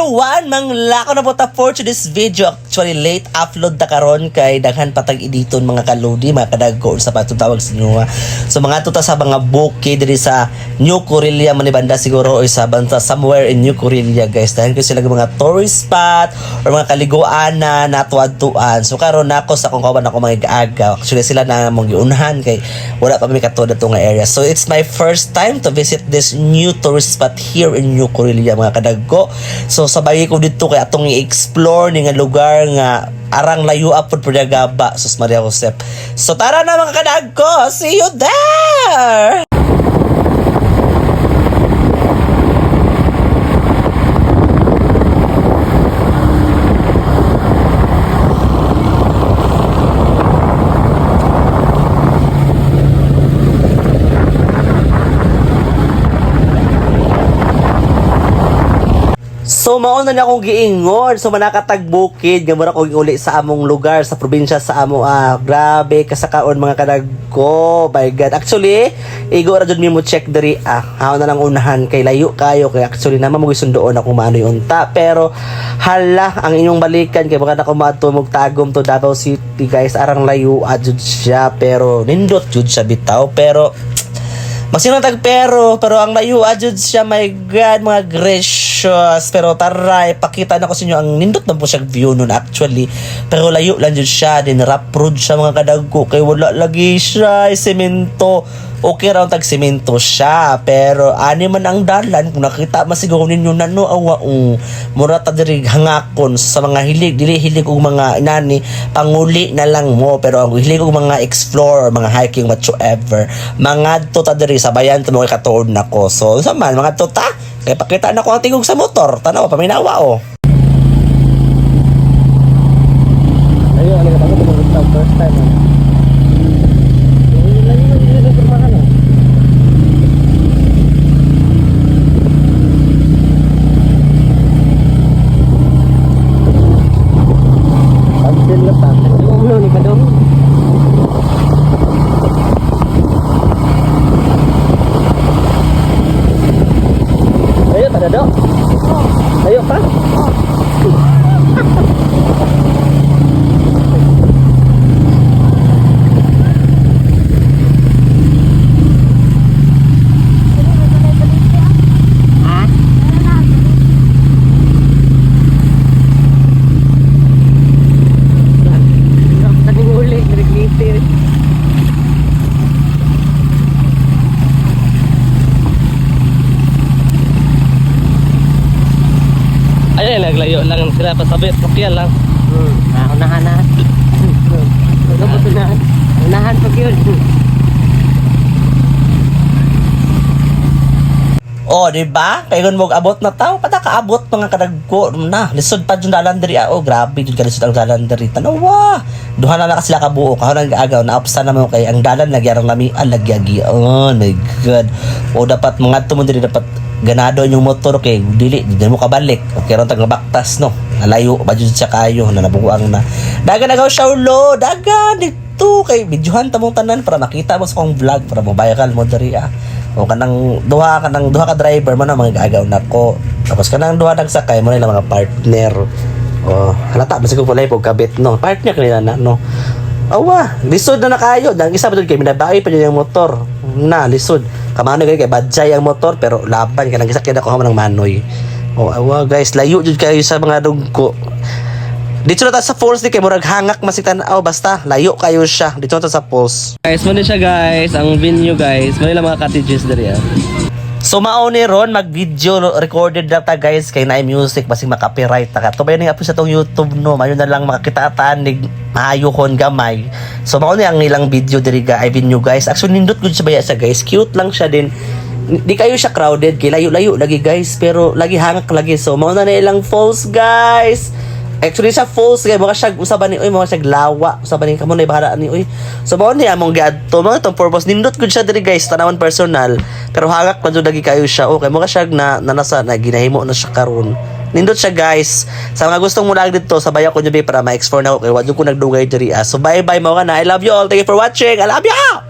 everyone! Manglako na po ta for today's video. Actually, late upload na karon kay daghan patag editon mga kalodi, mga kadagko sa patong tawag sa inyo. So mga tuta sa mga bukid diri sa New Corelia manibanda siguro o sa banta somewhere in New Corelia guys. Dahil ko sila mga tourist spot or mga kaliguan na natuad-tuan. So karon nako sa kung kawan ako mga gaagaw. Actually sila na mong giunahan kay wala pa mi katuod ato nga area. So it's my first time to visit this new tourist spot here in New Corelia mga kadagko. So sabay ko dito kay atong i-explore ni nga lugar nga arang layo apod Pudagaba sus Maria Josep. So tara na mga kadagko, see you there. So mauna na akong giingon. So manakatag bukid nga mura ko uli sa among lugar sa probinsya sa amo. Grabe kasakaon mga kadagko. My God. Actually, igo ra jud mi mo check diri. Haon na lang unahan kay layo kayo kay actually naman mo gisundoon ako maano yung unta. Pero hala ang inyong balikan kay baka na ko maadto tagom to Davao City guys. Arang layo jud siya pero nindot jud siya bitaw pero magsinong pero ang layo jud siya. My God, mga gracious. Pero tara, ipakita na ko sa inyo ang nindot na po siyang view nun actually. Pero layo lang jud siya. Din rough road siya mga kadagko. Kay wala lagi siya semento. Okay raw tag semento siya. Pero ani man ang dalan. Kung nakita masiguro ninyo na no awa mura ta diri hangakon sa mga hilig. Dili hilig og mga inani. Panguli na lang mo. Pero ang hilig og mga explore, mga hiking, whatsoever. Mga to ta diri sabayan to mga katuod nako. So saman mga to ta. Kaya pakita na ko ang tingog sa motor. Tanaw, paminawa o. Ayun, alin ka ito first time. Pansin na pa. Umulo ni Kadong. Ayo pada dok. Ayo pa. Ayun, naglayo lang sila pasabi, pakyan lang. Unahan na. Unahan pag yun. Oh, di ba? Kaygon mo abot na tao, pata kaabot mga kadagko na. Lisod pa jud dalan diri. Oh, grabe jud ka lisod ang dalan diri. Tanawa. Duha na sila kabuo, kahon ang gaagaw na opsa na mo kay ang dalan nagyarang lami alagyagi. Oh my God. O dapat mga tumo diri dapat ganado yung motor kay dili mo kabalik. Okay ron tag baktas no. Nalayo ba jud siya kayo na nabuang na. Dagan nagaw siya ulo, dagan dito kay videohan ta mong tanan para makita mo sa akong vlog para mabayakal mo diri O kanang duha ka driver man na mga gaagaw nako. Tapos kanang duha nagsakay mo nila mga partner. O halata basi ko pulay pog kabit no. Partner kanila na no. Awa, lisod na kayo. Dang isa pa dun kay minabay pa yung motor. Na lisod. Kamano kay badsay ang motor pero laban kanang gisakyan ako man ng manoy. O awa guys, layo jud kayo sa mga dugko. Dito na ta sa falls di kay murag hangak masitan basta layo kayo siya. Dito na ta sa falls. Guys, muna siya guys, ang venue guys. Muna lang mga cottages diri So mao ni ron mag-video recorded na ta guys kay naay music basig ma-copyright ta. Tubay ni upload sa tong YouTube no. Mayon na lang makakita-taan nig maayohon gamay. So mao ni ang ilang video diri ga ay venue guys. Actually nindot gud siya baya sa guys. Cute lang siya din. Di kayo siya crowded kay layo-layo lagi guys pero lagi hangak lagi. So mao na ilang falls guys. Actually sa falls kay mga siya usaban ni mga siya lawa usaban ni kamo na bahala ni so mao ni among giadto mo itong purpose nindot gud siya diri guys tanawan personal pero hangak man jud lagi kayo siya okay mga siya na nasa na ginahimo na siya karon nindot siya guys sa mga gustong mulag dito sabay ako nyo para ma-explore na ako kay wadyo ko nagdugay diri so bye bye mga na I love you all, thank you for watching, I love you.